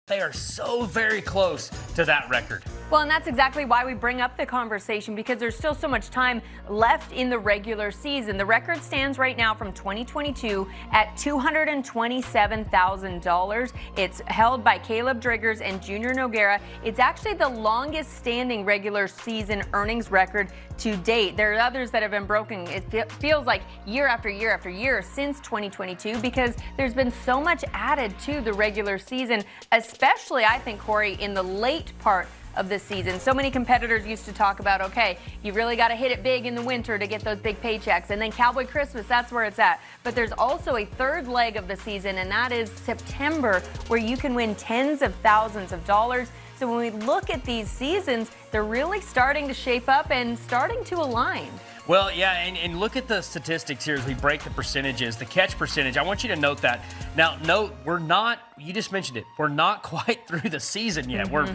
They are so very close to that record. Well, and that's exactly why we bring up the conversation, because there's still so much time left in the regular season. The record stands right now from 2022 at $227,000. It's held by Caleb Driggers and Junior Noguera. It's actually the longest standing regular season earnings record to date. There are others that have been broken. It feels like year after year after year since 2022, because there's been so much added to the regular season, especially, I think, Corey, in the late part of the season. So many competitors used to talk about, okay, you really got to hit it big in the winter to get those big paychecks. And then Cowboy Christmas, that's where it's at. But there's also a third leg of the season, and that is September, where you can win tens of thousands of dollars. So when we look at these seasons, they're really starting to shape up and starting to align. Well, yeah, and look at the statistics here as we break the percentages. The catch percentage, I want you to note that. Now, note, we're not, you just mentioned it, we're not quite through the season yet. We're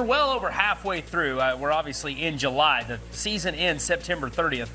well over halfway through. We're obviously in July. The season ends September 30th.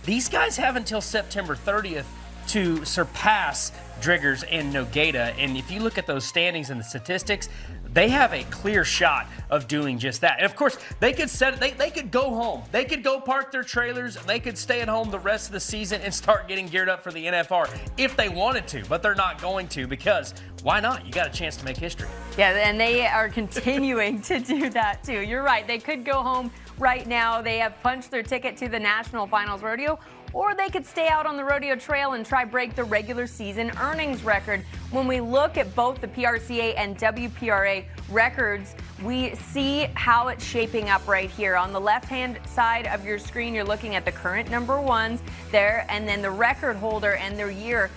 These guys have until September 30th to surpass Driggers and Noguera. And if you look at those standings and the statistics, they have a clear shot of doing just that. And of course, they could they could go home. They could go park their trailers. They could stay at home the rest of the season and start getting geared up for the NFR if they wanted to, but they're not going to, because why not? You got a chance to make history. Yeah, and they are continuing to do that too. You're right. They could go home right now. They have punched their ticket to the National Finals Rodeo, or they could stay out on the rodeo trail and try break the regular season earnings record. When we look at both the PRCA and WPRA records, we see how it's shaping up right here. On the left-hand side of your screen, you're looking at the current number ones there, and then the record holder and their year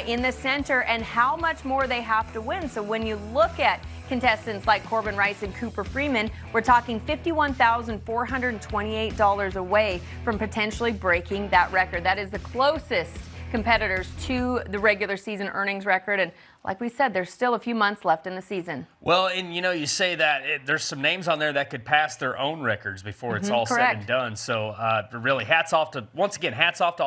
in the center, and how much more they have to win. So when you look at contestants like Corbin Rice and Cooper Freeman, we're talking $51,428 away from potentially breaking that record. That is the closest competitors to the regular season earnings record. And like we said, there's still a few months left in the season. Well, and you say that there's some names on there that could pass their own records before it's all said and done. So really hats off to all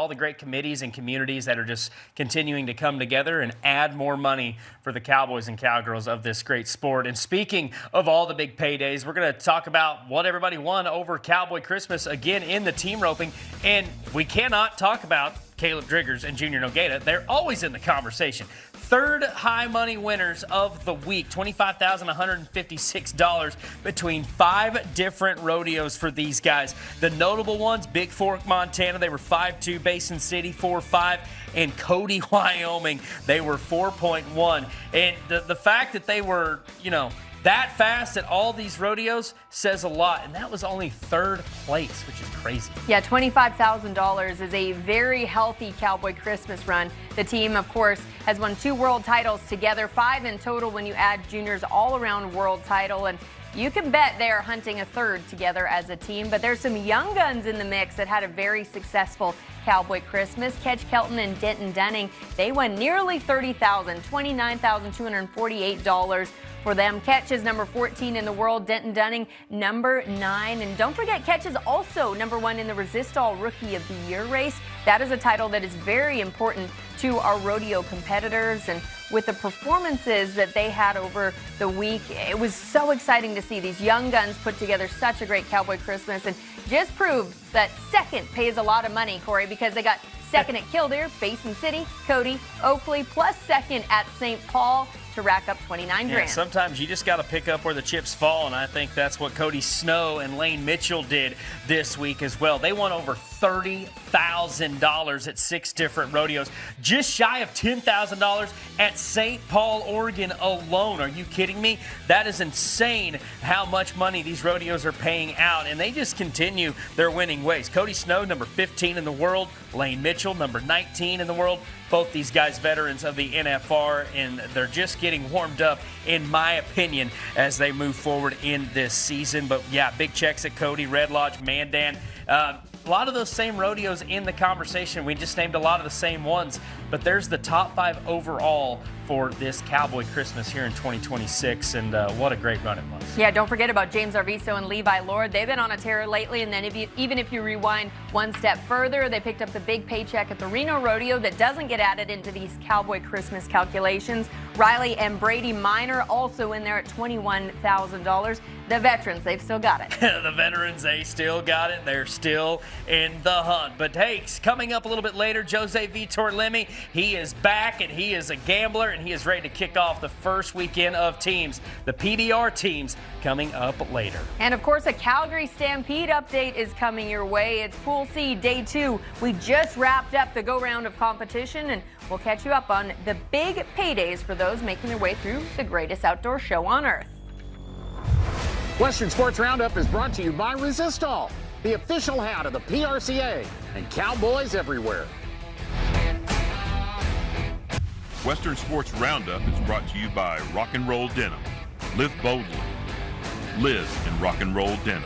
the great committees and communities that are just continuing to come together and add more money for the Cowboys and Cowgirls of this great sport. And speaking of all the big paydays, we're going to talk about what everybody won over Cowboy Christmas again in the team roping. And we cannot talk about Caleb Driggers and Junior Noguera. They're always in the conversation. Third high money winners of the week, $25,156 between 5 different rodeos for these guys. The notable ones, Big Fork, Montana, they were 5.2, Basin City 4.5, and Cody, Wyoming, they were 4.1. And the fact that they were, that fast at all these rodeos says a lot, and that was only third place, which is crazy. Yeah, $25,000 is a very healthy Cowboy Christmas run. The team, of course, has won 2 world titles together, 5 in total when you add Junior's all-around world title, and you can bet they are hunting a third together as a team. But there's some young guns in the mix that had a very successful Cowboy Christmas. Ketch Kelton and Denton Dunning, they won nearly $30,000, $29,248 for them. Ketch is number 14 in the world, Denton Dunning number 9. And don't forget, Ketch is also number 1 in the Resistol Rookie of the Year race. That is a title that is very important to our rodeo competitors. And with the performances that they had over the week, it was so exciting to see these young guns put together such a great Cowboy Christmas, and just proves that second pays a lot of money, Corey, because they got second at Killdeer, Basin City, Cody, Oakley, plus second at St. Paul to rack up $29 grand. Yeah, sometimes you just got to pick up where the chips fall, and I think that's what Cody Snow and Lane Mitchell did this week as well. They won over $30,000 at 6 different rodeos, just shy of $10,000 at St. Paul, Oregon alone. Are you kidding me? That is insane how much money these rodeos are paying out, and they just continue their winning ways. Cody Snow, number 15 in the world. Lane Mitchell, number 19 in the world. Both these guys veterans of the NFR, and they're just getting warmed up, in my opinion, as they move forward in this season. But yeah, big checks at Cody, Red Lodge, Mandan. a lot of those same rodeos in the conversation. We just named a lot of the same ones, but there's the top 5 overall for this Cowboy Christmas here in 2026, and what a great run it was. Yeah, don't forget about James Arvizo and Levi Lord. They've been on a tear lately, and then even if you rewind one step further, they picked up the big paycheck at the Reno Rodeo that doesn't get added into these Cowboy Christmas calculations. Riley and Brady Minor also in there at $21,000. The veterans, they've still got it. The veterans, they still got it. They're still in the hunt. But hey, coming up a little bit later, Jose Vitor Leme, he is back, and he is a gambler, and he is ready to kick off the first weekend of teams. The PBR teams coming up later. And of course, a Calgary Stampede update is coming your way. It's Pool C, Day 2. We just wrapped up the go-round of competition, and we'll catch you up on the big paydays for those making their way through the greatest outdoor show on earth. Western Sports Roundup is brought to you by Resistol, the official hat of the PRCA, and Cowboys everywhere. Western Sports Roundup is brought to you by Rock and Roll Denim. Live boldly. Live in Rock and Roll Denim.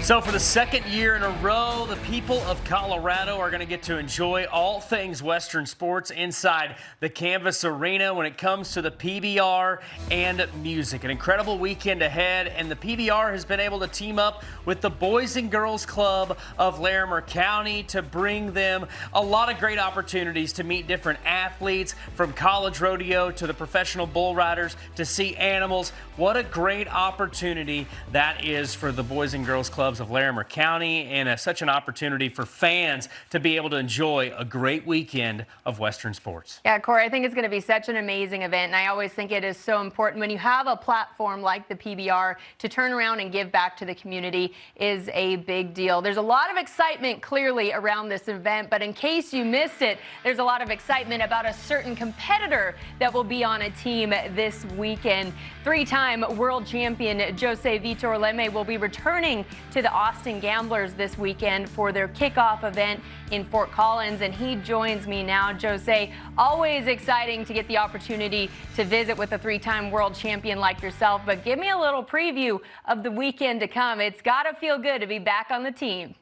So for the second year in a row, the people of Colorado are going to get to enjoy all things Western sports inside the Canvas Arena when it comes to the PBR and music. An incredible weekend ahead, and the PBR has been able to team up with the Boys and Girls Club of Larimer County to bring them a lot of great opportunities to meet different athletes, from college rodeo to the professional bull riders, to see animals. What a great opportunity that is for the Boys and Girls Clubs of Larimer County, and such an opportunity for fans to be able to enjoy a great weekend of Western sports. Yeah, Corey, I think it's going to be such an amazing event, and I always think it is so important when you have a platform like the PBR to turn around and give back to the community is a big deal. There's a lot of excitement clearly around this event, but in case you missed it, there's a lot of excitement about a certain competitor that will be on a team this weekend. 3-time world champion Jose Vitor Leme will be returning to the Austin Gamblers this weekend for their kickoff event in Fort Collins, and he joins me now. Jose, always exciting to get the opportunity to visit with a 3-time world champion like yourself, but give me a little preview of the weekend to come. It's got to feel good to be back on the team.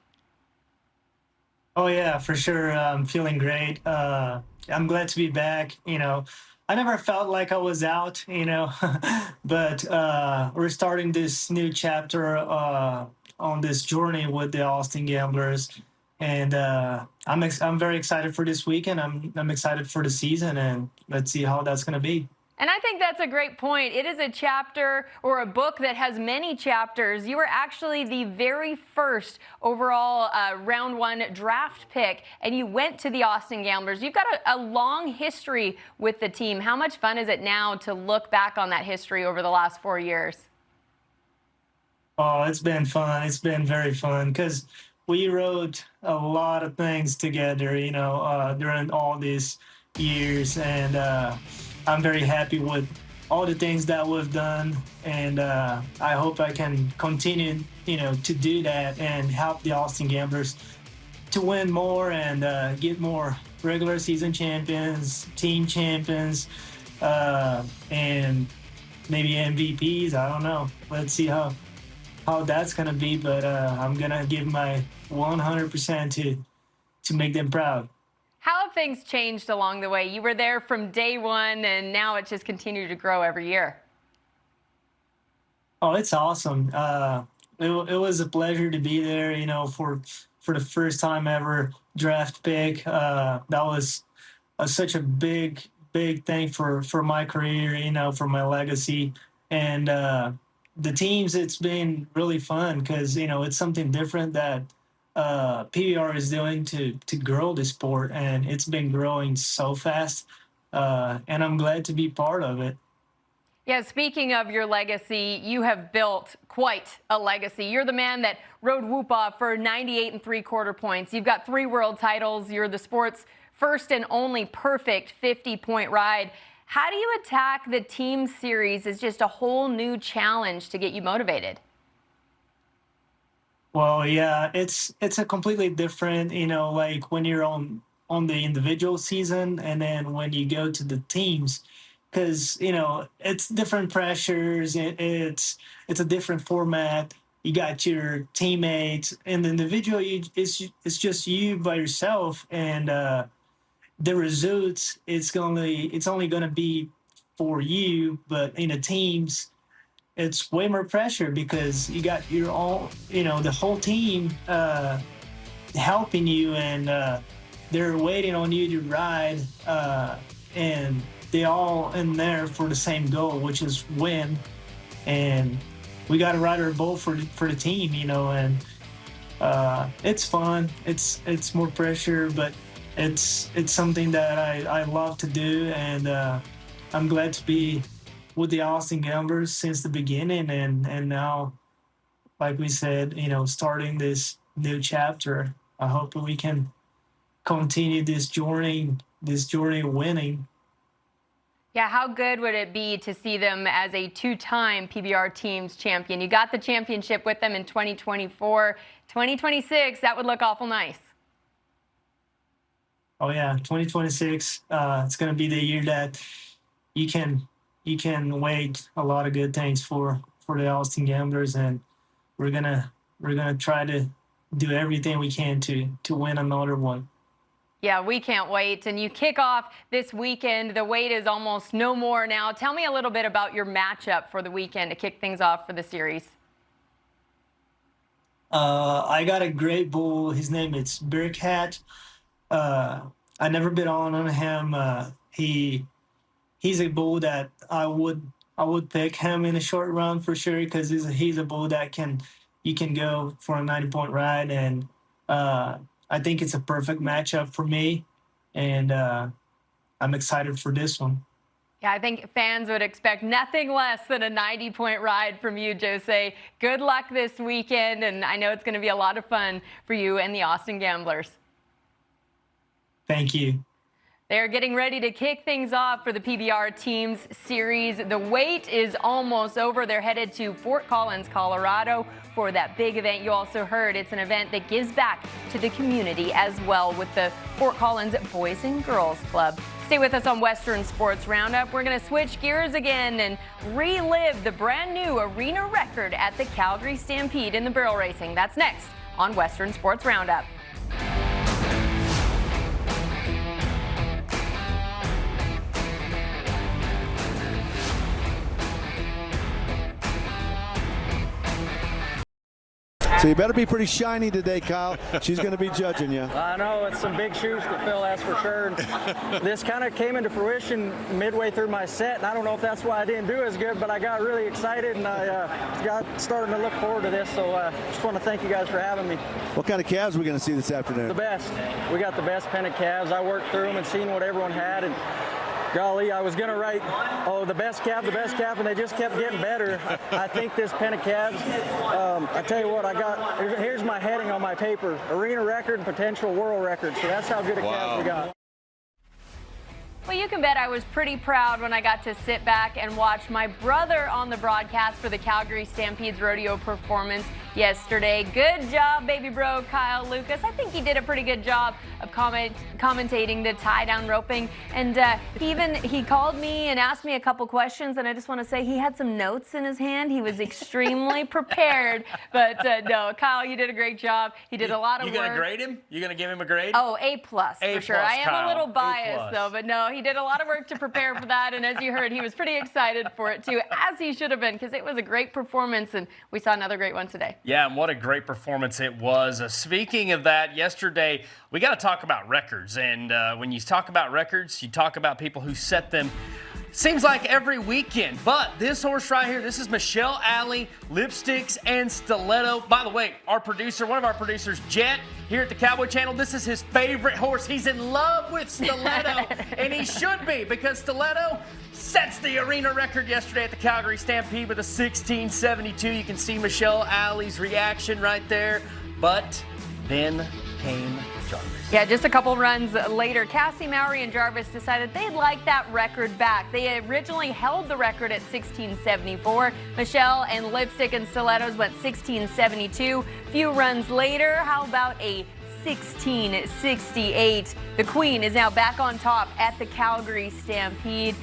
Oh yeah, for sure. I'm feeling great. I'm glad to be back. I never felt like I was out, but we're starting this new chapter on this journey with the Austin Gamblers, and I'm very excited for this weekend. I'm excited for the season, and let's see how that's going to be. And I think that's a great point. It is a chapter or a book that has many chapters. You were actually the very first overall round 1 draft pick, and you went to the Austin Gamblers. You've got a long history with the team. How much fun is it now to look back on that history over the last 4 years? Oh, it's been fun. It's been very fun because we wrote a lot of things together, during all these years, and I'm very happy with all the things that we've done, and I hope I can continue, to do that and help the Austin Gamblers to win more and get more regular season champions, team champions, and maybe MVPs. I don't know. Let's see how that's gonna be, but I'm gonna give my 100% to make them proud. How have things changed along the way? You were there from day one, and now it's just continued to grow every year. Oh, it's awesome. It was a pleasure to be there, for the first time ever draft pick. That was such a big thing for my career, for my legacy. And the teams, it's been really fun because, it's something different that PBR is doing to grow the sport, and it's been growing so fast, and I'm glad to be part of it. Yeah, speaking of your legacy, you have built quite a legacy. You're the man that rode Whoop-Off for 98 3/4 points. You've got 3 world titles. You're the sport's first and only perfect 50-point ride. How do you attack the team series as just a whole new challenge to get you motivated? Well, yeah, it's a completely different, like when you're on the individual season and then when you go to the teams, because, it's different pressures. It's a different format. you got your teammates, and the individual, it's just you by yourself, and the results, it's only gonna be for you. But in the teams, it's way more pressure because you got your own, the whole team helping you, and they're waiting on you to ride, and they all in there for the same goal, which is win. And we got to ride our boat for the team, and it's fun. It's more pressure, but it's something that I love to do, and I'm glad to be with the Austin Gamblers since the beginning, and now, like we said, starting this new chapter. I hope we can continue this journey of winning. Yeah, how good would it be to see them as a two-time PBR teams champion? You got the championship with them in 2024. 2026, that would look awful nice. Oh yeah, 2026. It's going to be the year that you can wait a lot of good things for the Austin Gamblers, and we're gonna try to do everything we can to win another one. Yeah, we can't wait. And you kick off this weekend. The wait is almost no more now. Tell me a little bit about your matchup for the weekend to kick things off for the series. I got a great bull. His name is Bearcat. I never been on him. He's a bull that I would pick him in a short run for sure, because he's a bull that you can go for a 90-point ride, and I think it's a perfect matchup for me, and I'm excited for this one. Yeah, I think fans would expect nothing less than a 90-point ride from you, Jose. Good luck this weekend, and I know it's going to be a lot of fun for you and the Austin Gamblers. Thank you. They're getting ready to kick things off for the PBR Teams Series. The wait is almost over. They're headed to Fort Collins, Colorado for that big event. You also heard it's an event that gives back to the community as well with the Fort Collins Boys and Girls Club. Stay with us on Western Sports Roundup. We're going to switch gears again and relive the brand new arena record at the Calgary Stampede in the barrel racing. That's next on Western Sports Roundup. So you better be pretty shiny today, Kyle. She's going to be judging you. I know, it's some big shoes to fill, that's for sure. This kind of came into fruition midway through my set, and I don't know if that's why I didn't do as good, but I got really excited, and I got starting to look forward to this, so just want to thank you guys for having me. What kind of calves are we going to see this afternoon? The best. We got the best pennant calves. I worked through them and seen what everyone had, and golly, I was going to write, the best calf, and they just kept getting better. I think this pennant calves, I tell you what, here's my heading on my paper, arena record and potential world record. So that's how good a calf we got. Well, you can bet I was pretty proud when I got to sit back and watch my brother on the broadcast for the Calgary Stampede's rodeo performance yesterday. Good job, baby bro, Kyle Lucas. I think he did a pretty good job of commentating the tie-down roping. And he called me and asked me a couple questions, and I just want to say he had some notes in his hand. He was extremely prepared. But no, Kyle, you did a great job. He did a lot of work. You going to grade him? You going to give him a grade? Oh, A+ for sure. I am Kyle. a little biased, though, but no, he did a lot of work to prepare for that. And as you heard, he was pretty excited for it, too, as he should have been, because it was a great performance, and we saw another great one today. Yeah, and what a great performance it was. Speaking of that, yesterday, we got to talk about records. And when you talk about records, you talk about people who set them, seems like every weekend. But this horse right here, this is Michelle Alley, Lipsticks and Stiletto. By the way, our producer, one of our producers, Jet, here at the Cowboy Channel, this is his favorite horse. He's in love with Stiletto, and he should be, because Stiletto sets the arena record yesterday at the Calgary Stampede with a 16:72. You can see Michelle Alley's reaction right there. But then came Jarvis. Yeah, just a couple runs later, Cassie, Mowry, and Jarvis decided they'd like that record back. They originally held the record at 16:74. Michelle and Lipstick and Stilettos went 16:72. Few runs later, how about a 16:68? The Queen is now back on top at the Calgary Stampede.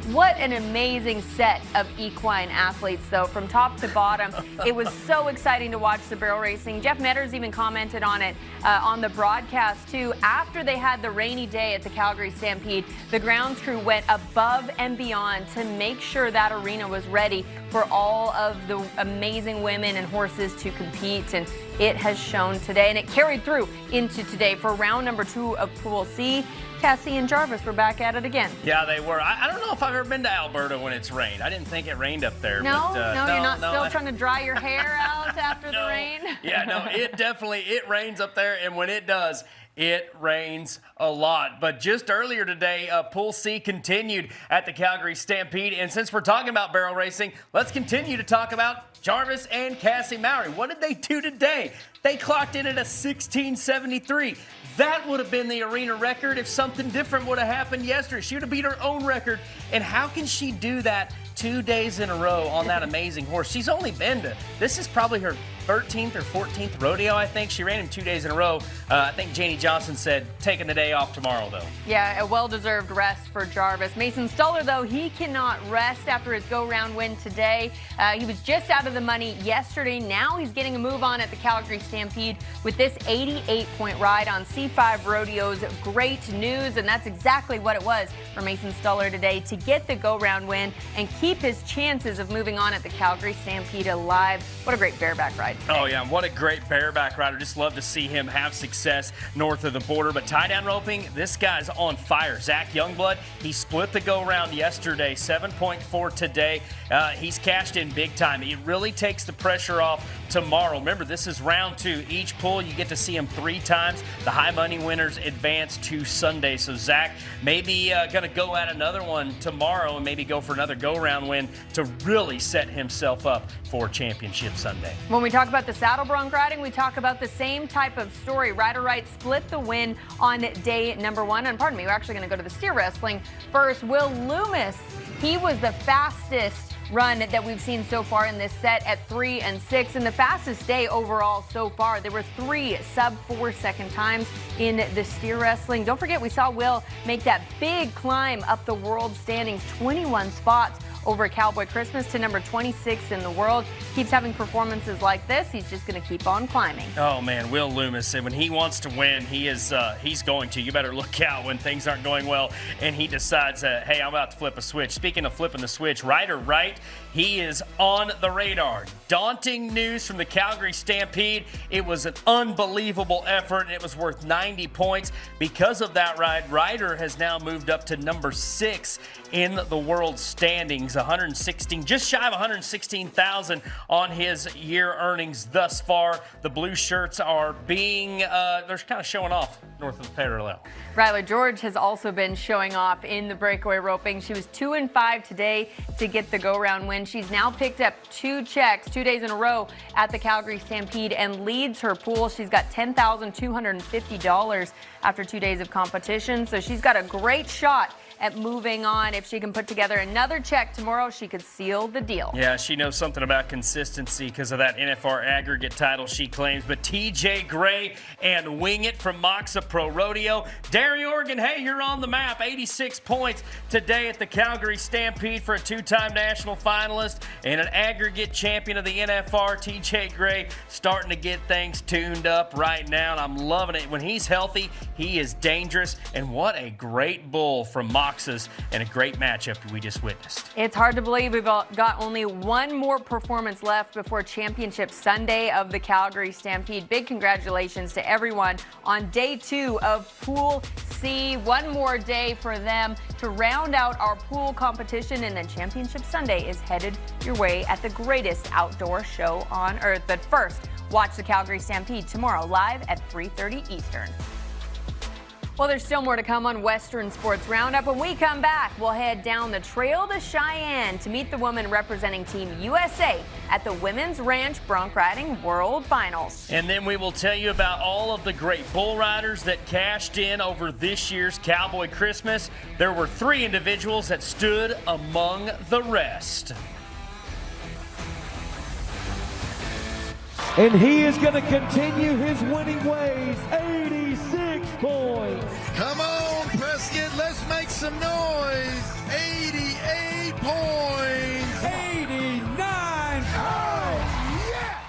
What an amazing set of equine athletes, though, from top to bottom. It was so exciting to watch the barrel racing. Jeff Metters even commented on it on the broadcast, too. After they had the rainy day at the Calgary Stampede, the grounds crew went above and beyond to make sure that arena was ready for all of the amazing women and horses to compete, and it has shown today, and it carried through into today for round number 2 of Pool C. Cassie and Jarvis were back at it again. Yeah, they were. I don't know if I've ever been to Alberta when it's rained. I didn't think it rained up there. No, but, you're not still trying to dry your hair out after the rain? Yeah, no, it rains up there, and when it does, it rains a lot. But just earlier today, Pool C continued at the Calgary Stampede. And since we're talking about barrel racing, let's continue to talk about Jarvis and Cassie Mowry. What did they do today? They clocked in at a 16.73. That would have been the arena record if something different would have happened yesterday. She would have beat her own record. And how can she do that 2 days in a row on that amazing horse? She's only been to, this is probably her 13th or 14th rodeo, I think. She ran him 2 days in a row. I think Janie Johnson said taking the day off tomorrow, though. Yeah, a well-deserved rest for Jarvis. Mason Stuller, though, he cannot rest after his go-round win today. He was just out of the money yesterday. Now he's getting a move on at the Calgary Stampede with this 88-point ride on C5 Rodeos. Great news, and that's exactly what it was for Mason Stuller today, to get the go-round win and keep his chances of moving on at the Calgary Stampede alive. What a great bareback ride today. Oh, yeah, what a great bareback rider. Just love to see him have success north of the border. But tie-down roping, this guy's on fire. Zach Youngblood, he split the go-round yesterday, 7.4 today. He's cashed in big time. It really takes the pressure off tomorrow. Remember, this is round 2. Each pool, you get to see him 3 times. The high money winners advance to Sunday. So Zach maybe going to go at another one tomorrow and maybe go for another go-round win to really set himself up for Championship Sunday. When we talk about the saddle bronc riding, we talk about the same type of story. Rider Right split the win on day number 1. And pardon me, we're actually going to go to the steer wrestling first. Will Loomis, he was the fastest run that we've seen so far in this set at 3 and 6, and the fastest day overall so far. There were 3 sub-4 second times in the steer wrestling. Don't forget, we saw Will make that big climb up the world standings, 21 spots over Cowboy Christmas to number 26 in the world. Keeps having performances like this. He's just going to keep on climbing. Oh, man, Will Loomis. And when he wants to win, he's going to. You better look out when things aren't going well and he decides, hey, I'm about to flip a switch. Speaking of flipping the switch, Rider Right, he is on the radar. Daunting news from the Calgary Stampede. It was an unbelievable effort, and it was worth 90 points. Because of that ride, Ryder has now moved up to number 6 in the world standings. 116, just shy of 116,000 on his year earnings thus far. The blue shirts are being, they're kind of showing off north of the parallel. Ryler George has also been showing off in the breakaway roping. She was 2 and 5 today to get the go-round win. She's now picked up 2 checks 2 days in a row at the Calgary Stampede and leads her pool. She's got $10,250 after 2 days of competition, so she's got a great shot at moving on. If she can put together another check tomorrow, she could seal the deal. Yeah, she knows something about consistency because of that NFR aggregate title she claims. But TJ Gray and Wing It from Moxa Pro Rodeo. Derry, Oregon, hey, you're on the map. 86 points today at the Calgary Stampede for a 2-time national finalist and an aggregate champion of the NFR. TJ Gray starting to get things tuned up right now, and I'm loving it. When he's healthy, he is dangerous, and what a great bull from Moxa's and a great matchup we just witnessed. It's hard to believe we've got only one more performance left before Championship Sunday of the Calgary Stampede. Big congratulations to everyone on day 2 of Pool C. One more day for them to round out our pool competition, and then Championship Sunday is headed your way at the greatest outdoor show on earth. But first, watch the Calgary Stampede tomorrow live at 3:30 Eastern. Well, there's still more to come on Western Sports Roundup. When we come back, we'll head down the trail to Cheyenne to meet the woman representing Team USA at the Women's Ranch Bronc Riding World Finals. And then we will tell you about all of the great bull riders that cashed in over this year's Cowboy Christmas. There were 3 individuals that stood among the rest. And he is going to continue his winning ways. 86 points. Come on, Prescott let's make some noise. 88 points. 89. Oh, yeah.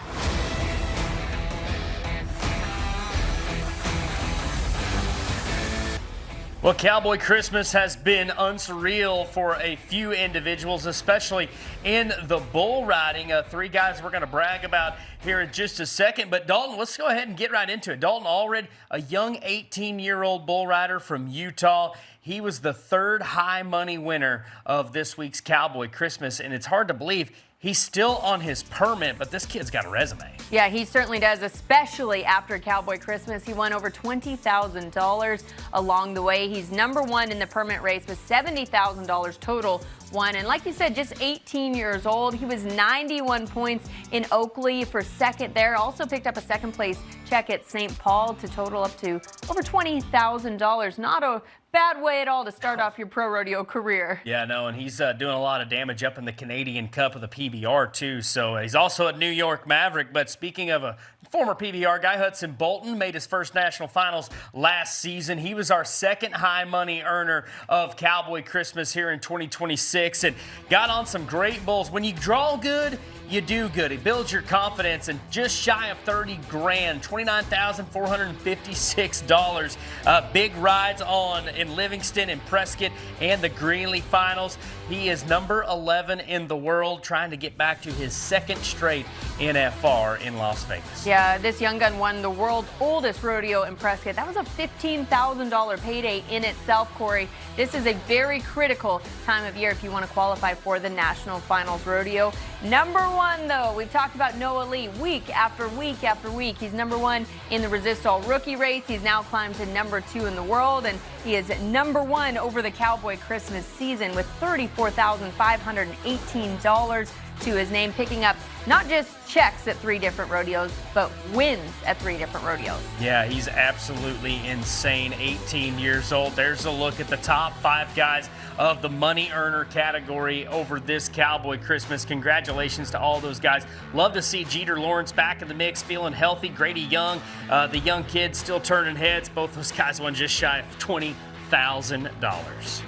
Well, Cowboy Christmas has been unsurreal for a few individuals, especially in the bull riding. Three guys we're going to brag about here in just a second. But Dalton, let's go ahead and get right into it. Dalton Allred, a young 18-year-old bull rider from Utah. He was the third high money winner of this week's Cowboy Christmas, and it's hard to believe he's still on his permit, but this kid's got a resume. Yeah, he certainly does, especially after Cowboy Christmas. He won over $20,000 along the way. He's number one in the permit race with $70,000 total won. And like you said, just 18 years old. He was 91 points in Oakley for second there. Also picked up a second place check at St. Paul to total up to over $20,000. Not a bad way at all to start off your pro rodeo career. Yeah, no, and he's doing a lot of damage up in the Canadian Cup of the PBR too. So he's also a New York Maverick. But speaking of a former PBR guy, Hudson Bolton made his first national finals last season. He was our second high money earner of Cowboy Christmas here in 2026 and got on some great bulls. When you draw good, you do good. It builds your confidence, and just shy of 30 grand, $29,456. Big rides on in Livingston and Prescott and the Greenlee finals. He is number 11 in the world, trying to get back to his second straight NFR in Las Vegas. Yeah, this young gun won the world's oldest rodeo in Prescott. That was a $15,000 payday in itself, Corey. This is a very critical time of year if you want to qualify for the National Finals Rodeo. Number one, though, we've talked about Noah Lee week after week after week. He's number one in the Resistol rookie race. He's now climbed to number 2 in the world, and he is number 1 over the Cowboy Christmas season with $34,518 to his name, picking up not just checks at 3 different rodeos, but wins at 3 different rodeos. Yeah, he's absolutely insane. 18 years old. There's a look at the top 5 guys of the money earner category over this Cowboy Christmas. Congratulations to all those guys. Love to see Jeter Lawrence back in the mix, feeling healthy. Grady Young, the young kid, still turning heads. Both those guys won just shy of $20,000.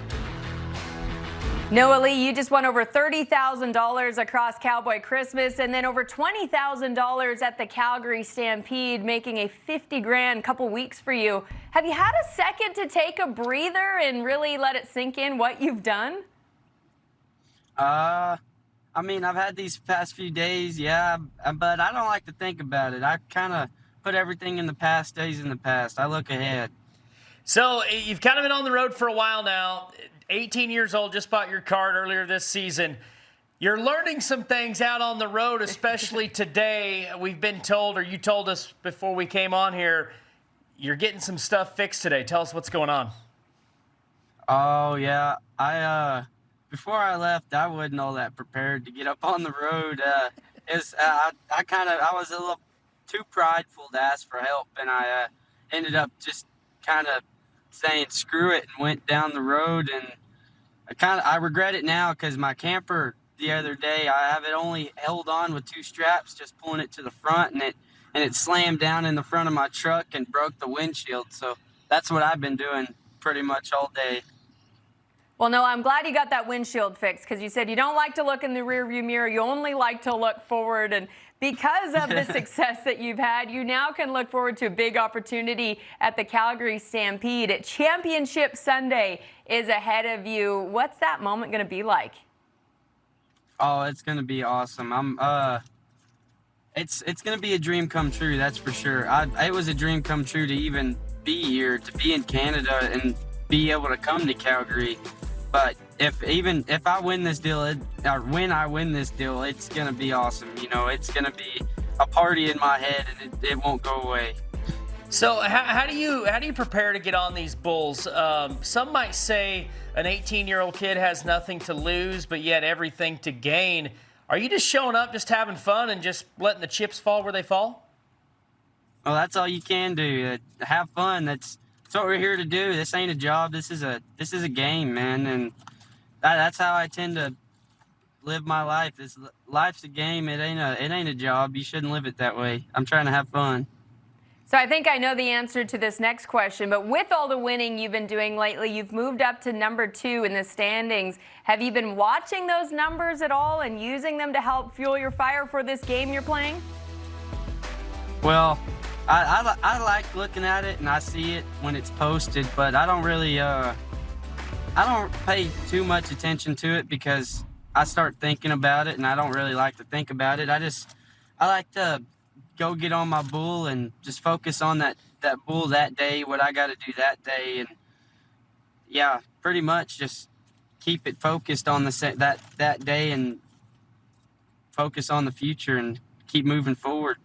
Noah Lee, you just won over $30,000 across Cowboy Christmas and then over $20,000 at the Calgary Stampede, making a $50 grand couple weeks for you. Have you had a second to take a breather and really let it sink in what you've done? I mean, I've had these past few days, yeah, but I don't like to think about it. I kind of put everything in the past, stays in the past. I look ahead. So you've kind of been on the road for a while now. 18 years old, just bought your card earlier this season. You're learning some things out on the road, especially today. We've been told, or you told us before we came on here, you're getting some stuff fixed today. Tell us what's going on. Oh, yeah. Before I left, I wasn't all that prepared to get up on the road. I was a little too prideful to ask for help, and I ended up just kind of saying screw it and went down the road, and I regret it now because my camper the other day, I have it only held on with 2 straps, just pulling it to the front, and it slammed down in the front of my truck and broke the windshield. So that's what I've been doing pretty much all day. Well, no, I'm glad you got that windshield fixed because you said you don't like to look in the rearview mirror. You only like to look forward. And because of the success that you've had, you now can look forward to a big opportunity at the Calgary Stampede. Championship Sunday is ahead of you. What's that moment going to be like? Oh, it's going to be awesome. It's going to be a dream come true, that's for sure. It was a dream come true to even be here, to be in Canada and be able to come to Calgary. But if I win this deal, when I win this deal, it's going to be awesome. You know, it's going to be a party in my head, and it won't go away. So how do you prepare to get on these bulls? Some might say an 18-year-old kid has nothing to lose, but yet everything to gain. Are you just showing up, just having fun, and just letting the chips fall where they fall? Well, that's all you can do. Have fun. That's what we're here to do. This ain't a job. This is a game, man, and that's how I tend to live my life. Life's a game. It ain't a job. You shouldn't live it that way. I'm trying to have fun. So I think I know the answer to this next question, but with all the winning you've been doing lately, you've moved up to number 2 in the standings. Have you been watching those numbers at all and using them to help fuel your fire for this game you're playing? Well, I like looking at it and I see it when it's posted, but I don't really I don't pay too much attention to it because I start thinking about it and I don't really like to think about it. I like to go get on my bull and just focus on that bull that day, what I got to do that day, and yeah, pretty much just keep it focused on that day and focus on the future and keep moving forward.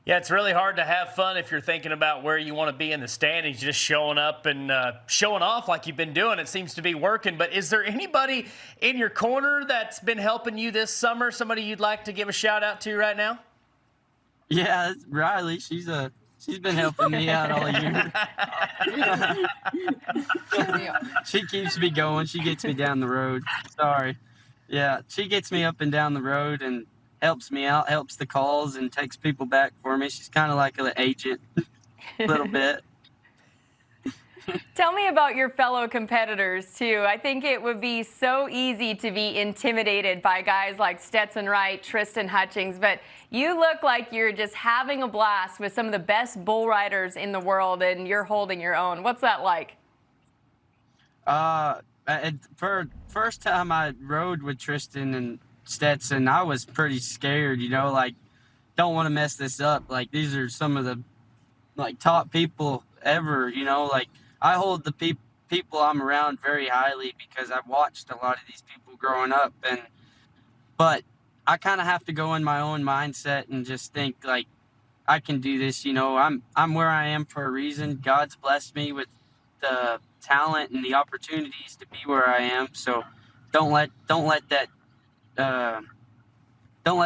Yeah, it's really hard to have fun if you're thinking about where you want to be in the standings, just showing up and showing off like you've been doing. It seems to be working. But is there anybody in your corner that's been helping you this summer, somebody you'd like to give a shout out to right now? Yeah, it's Riley. She's been helping me out all year. She keeps me going. She gets me down the road. Sorry. Yeah, she gets me up and down the road and helps me out, helps the calls, and takes people back for me. She's kind of like an agent a little bit. Tell me about your fellow competitors, too. I think it would be so easy to be intimidated by guys like Stetson Wright, Tristan Hutchings, but you look like you're just having a blast with some of the best bull riders in the world, and you're holding your own. What's that like? For first time I rode with Tristan and Stetson, I was pretty scared, like, don't want to mess this up. Like, these are some of the, like, top people ever, like, I hold the people I'm around very highly because I've watched a lot of these people growing up, but I kind of have to go in my own mindset and just think, like, I can do this, I'm where I am for a reason. God's blessed me with the talent and the opportunities to be where I am, so don't let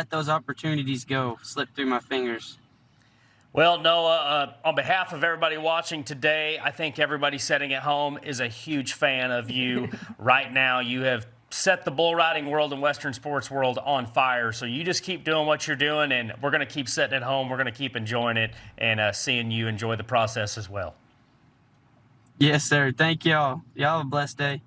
those opportunities slip through my fingers. Well, Noah, on behalf of everybody watching today, I think everybody sitting at home is a huge fan of you right now. You have set the bull riding world and Western sports world on fire. So you just keep doing what you're doing, and we're going to keep sitting at home. We're going to keep enjoying it and seeing you enjoy the process as well. Yes, sir. Thank y'all. Y'all have a blessed day.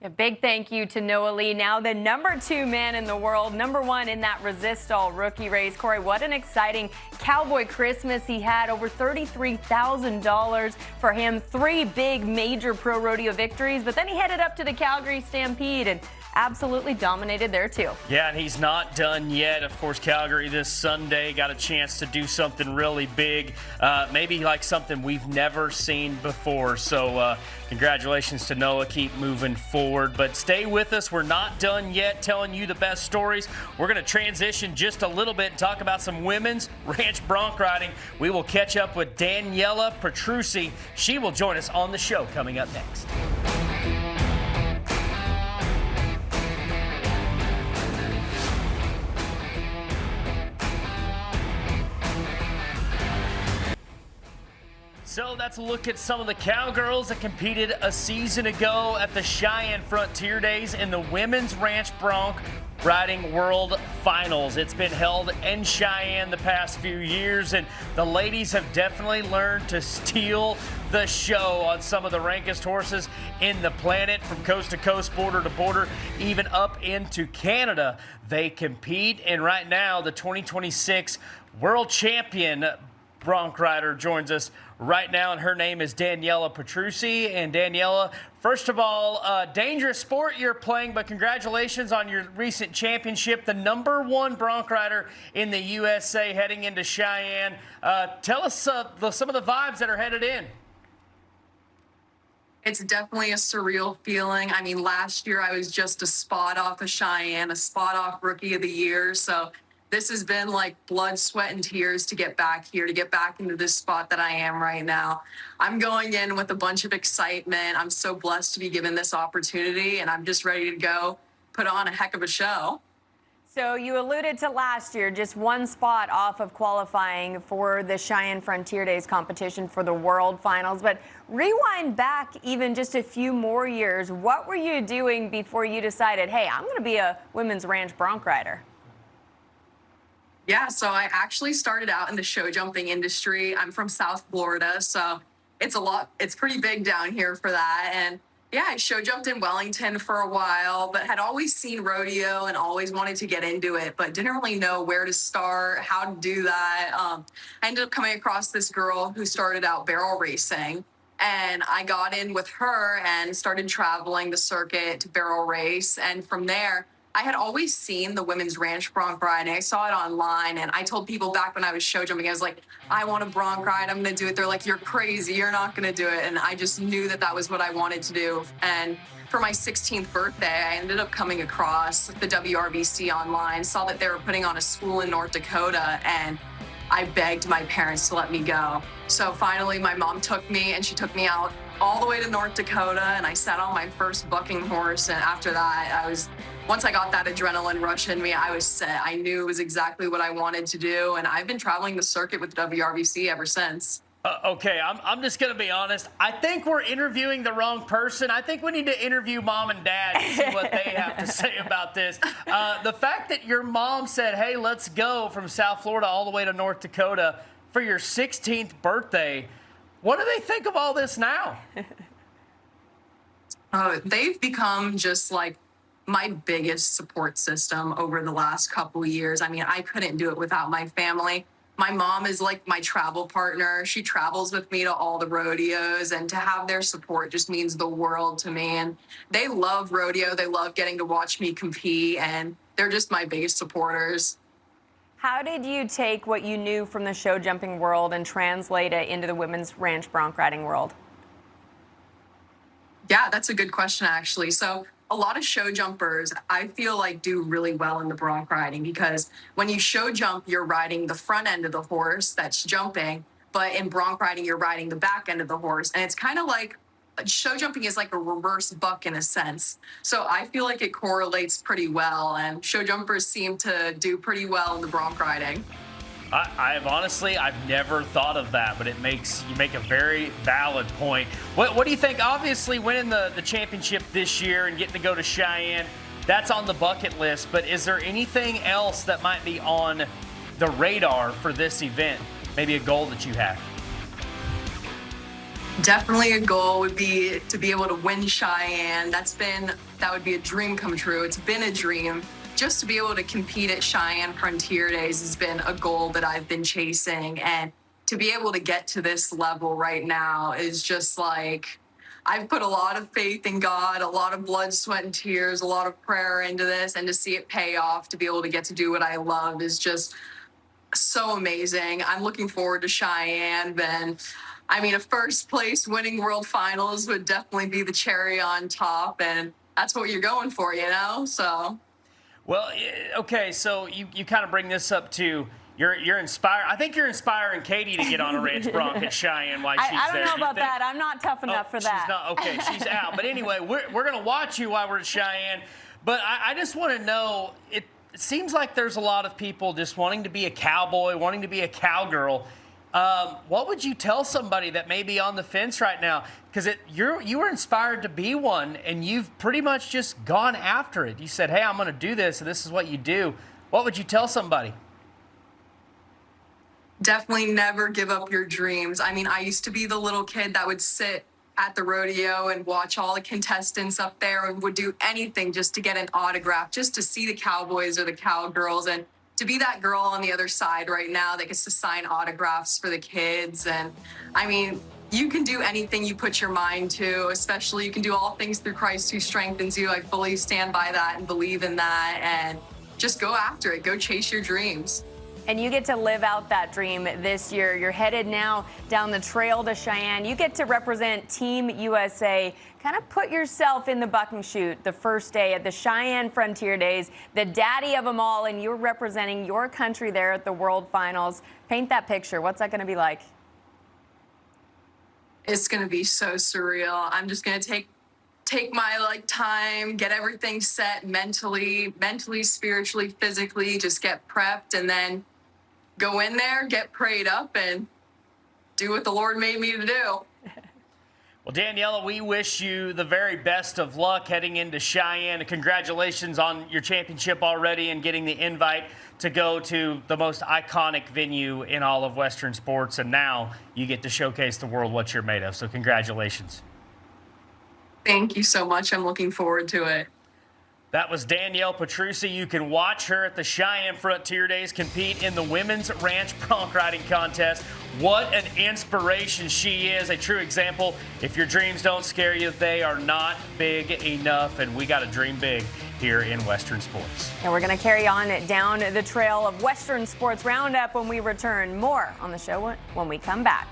A big thank you to Noah Lee, now the number 2 man in the world, number 1 in that Resistol rookie race. Corey, what an exciting Cowboy Christmas he had. Over $33,000 for him. 3 big major pro rodeo victories, but then he headed up to the Calgary Stampede and absolutely dominated there too. Yeah, and he's not done yet. Of course, Calgary this Sunday got a chance to do something really big, maybe like something we've never seen before. So congratulations to Noah. Keep moving forward, but stay with us. We're not done yet telling you the best stories. We're going to transition just a little bit and talk about some women's ranch bronc riding. We will catch up with Daniella Petrucci. She will join us on the show coming up next. So that's a look at some of the cowgirls that competed a season ago at the Cheyenne Frontier Days in the Women's Ranch Bronc Riding World Finals. It's been held in Cheyenne the past few years, and the ladies have definitely learned to steal the show on some of the rankest horses in the planet, from coast to coast, border to border, even up into Canada. They compete, and right now the 2026 world champion bronc rider joins us right now, and her name is Daniella Petrucci. And Daniella, first of all, dangerous sport you're playing, but congratulations on your recent championship, the number 1 bronc rider in the USA heading into Cheyenne. Tell us some of the vibes that are headed in. It's definitely a surreal feeling. I mean, last year I was just a spot off of Cheyenne, a spot off rookie of the year. So this has been like blood, sweat, and tears to get back here, to get back into this spot that I am right now. I'm going in with a bunch of excitement. I'm so blessed to be given this opportunity, and I'm just ready to go put on a heck of a show. So you alluded to last year, just 1 spot off of qualifying for the Cheyenne Frontier Days competition for the World Finals. But rewind back even just a few more years. What were you doing before you decided, hey, I'm going to be a women's ranch bronc rider? Yeah, so I actually started out in the show jumping industry. I'm from South Florida, so it's pretty big down here for that. And yeah, I show jumped in Wellington for a while, but had always seen rodeo and always wanted to get into it, but didn't really know where to start, how to do that. I ended up coming across this girl who started out barrel racing, and I got in with her and started traveling the circuit to barrel race. And from there, I had always seen the women's ranch bronc riding. I saw it online, and I told people back when I was show jumping, I was like, I want a bronc ride. I'm going to do it. They're like, you're crazy. You're not going to do it. And I just knew that that was what I wanted to do. And for my 16th birthday, I ended up coming across the WRBC online, saw that they were putting on a school in North Dakota, and I begged my parents to let me go. So finally, my mom took me, and she took me out all the way to North Dakota, and I sat on my first bucking horse. And after that, once I got that adrenaline rush in me, I was set. I knew it was exactly what I wanted to do, and I've been traveling the circuit with WRBC ever since. Okay, I'm just going to be honest. I think we're interviewing the wrong person. I think we need to interview mom and dad and see what they have to say about this. The fact that your mom said, hey, let's go from South Florida all the way to North Dakota for your 16th birthday, what do they think of all this now? They've become just like my biggest support system over the last couple of years. I mean, I couldn't do it without my family. My mom is like my travel partner. She travels with me to all the rodeos, and to have their support just means the world to me. And they love rodeo. They love getting to watch me compete, and they're just my biggest supporters. How did you take what you knew from the show jumping world and translate it into the women's ranch bronc riding world? Yeah, that's a good question, actually. So a lot of show jumpers, I feel like, do really well in the bronc riding, because when you show jump, you're riding the front end of the horse that's jumping, but in bronc riding, you're riding the back end of the horse. And it's kind of like show jumping is like a reverse buck in a sense. So I feel like it correlates pretty well, and show jumpers seem to do pretty well in the bronc riding. I've never thought of that, but you make a very valid point. What do you think? Obviously, winning the championship this year and getting to go to Cheyenne, that's on the bucket list. But is there anything else that might be on the radar for this event? Maybe a goal that you have? Definitely a goal would be to be able to win Cheyenne. That would be a dream come true. It's been a dream. Just to be able to compete at Cheyenne Frontier Days has been a goal that I've been chasing. And to be able to get to this level right now is just like, I've put a lot of faith in God, a lot of blood, sweat, and tears, a lot of prayer into this. And to see it pay off, to be able to get to do what I love is just so amazing. I'm looking forward to Cheyenne. I mean, a first place winning world finals would definitely be the cherry on top. And that's what you're going for, you know? So. Well, okay, so you kind of bring this up to you're inspired. I think you're inspiring Katie to get on a ranch bronc at Cheyenne while she's there. I don't know about that. I'm not tough enough for that. She's not, okay, she's out. But anyway, we're going to watch you while we're at Cheyenne. But I just want to know, it seems like there's a lot of people just wanting to be a cowboy, wanting to be a cowgirl. What would you tell somebody that may be on the fence right now? Because you were inspired to be one, and you've pretty much just gone after it. You said, hey, I'm going to do this, and this is what you do. What would you tell somebody? Definitely never give up your dreams. I mean, I used to be the little kid that would sit at the rodeo and watch all the contestants up there and would do anything just to get an autograph, just to see the cowboys or the cowgirls. And to be that girl on the other side right now that gets to sign autographs for the kids. And I mean, you can do anything you put your mind to, especially you can do all things through Christ who strengthens you. I fully stand by that and believe in that. And just go after it. Go chase your dreams. And you get to live out that dream this year. You're headed now down the trail to Cheyenne. You get to represent Team USA. Kind of put yourself in the bucking chute the first day at the Cheyenne Frontier Days, the daddy of them all, and you're representing your country there at the World Finals. Paint that picture. What's that going to be like? It's going to be so surreal. I'm just going to take my time, get everything set mentally, spiritually, physically, just get prepped, and then go in there, get prayed up, and do what the Lord made me to do. Well, Daniella, we wish you the very best of luck heading into Cheyenne. Congratulations on your championship already and getting the invite to go to the most iconic venue in all of Western sports. And now you get to showcase the world what you're made of. So congratulations. Thank you so much. I'm looking forward to it. That was Daniella Petrucci. You can watch her at the Cheyenne Frontier Days compete in the Women's Ranch Bronc Riding Contest. What an inspiration she is. A true example. If your dreams don't scare you, they are not big enough. And we got to dream big here in Western sports. And we're going to carry on down the trail of Western Sports Roundup when we return. More on the show when we come back.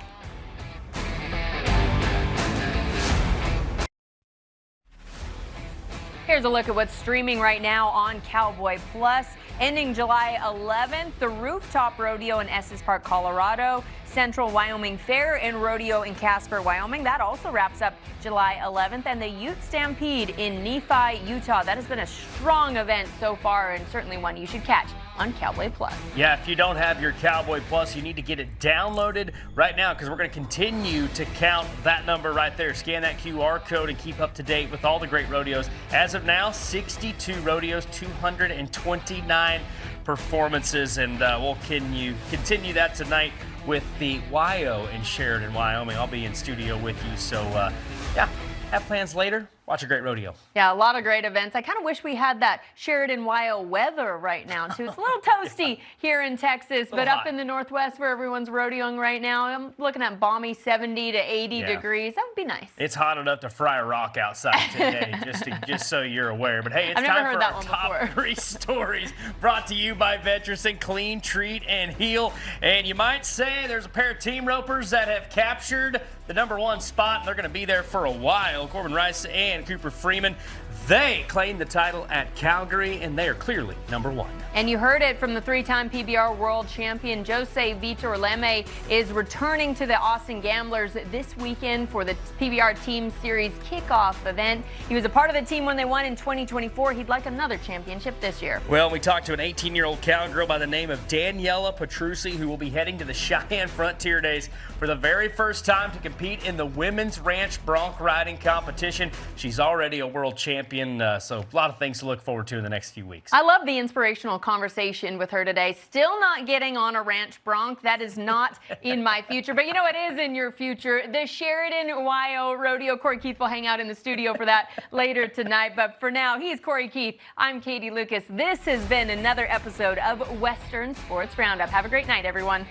Here's a look at what's streaming right now on Cowboy Plus. Ending July 11th, the Rooftop Rodeo in Estes Park, Colorado, Central Wyoming Fair and Rodeo in Casper, Wyoming. That also wraps up July 11th. And the Ute Stampede in Nephi, Utah. That has been a strong event so far and certainly one you should catch on Cowboy Plus. Yeah, if you don't have your Cowboy Plus, you need to get it downloaded right now because we're going to continue to count that number right there. Scan that QR code and keep up to date with all the great rodeos. As of now, 62 rodeos, 229 performances, and we'll continue that tonight with the YO in Sheridan, Wyoming. I'll be in studio with you, so yeah, have plans later. Watch a great rodeo. Yeah, a lot of great events. I kind of wish we had that Sheridan, YO weather right now, too. It's a little toasty here in Texas, but up in the Northwest where everyone's rodeoing right now, I'm looking at balmy 70 to 80 degrees. That would be nice. It's hot enough to fry a rock outside today, just so you're aware. But hey, it's time for our top 3 stories brought to you by Veterans Clean, Treat, and Heal. And you might say there's a pair of team ropers that have captured the #1 spot, and they're going to be there for a while. Corbin Rice and Cooper Freeman, they claimed the title at Calgary, and they are clearly #1. And you heard it from the 3-time PBR world champion, Jose Vitor Leme is returning to the Austin Gamblers this weekend for the PBR Team Series kickoff event. He was a part of the team when they won in 2024. He'd like another championship this year. Well, we talked to an 18-year-old cowgirl by the name of Daniella Petrucci, who will be heading to the Cheyenne Frontier Days for the very first time to compete in the Women's Ranch Bronc Riding competition. She's already a world champion, so a lot of things to look forward to in the next few weeks. I love the inspirational conversation with her today. Still not getting on a ranch bronc. That is not in my future. But you know what is in your future? The Sheridan YO Rodeo. Corey Keith will hang out in the studio for that later tonight. But for now, he's Corey Keith. I'm Katie Lucas. This has been another episode of Western Sports Roundup. Have a great night, everyone.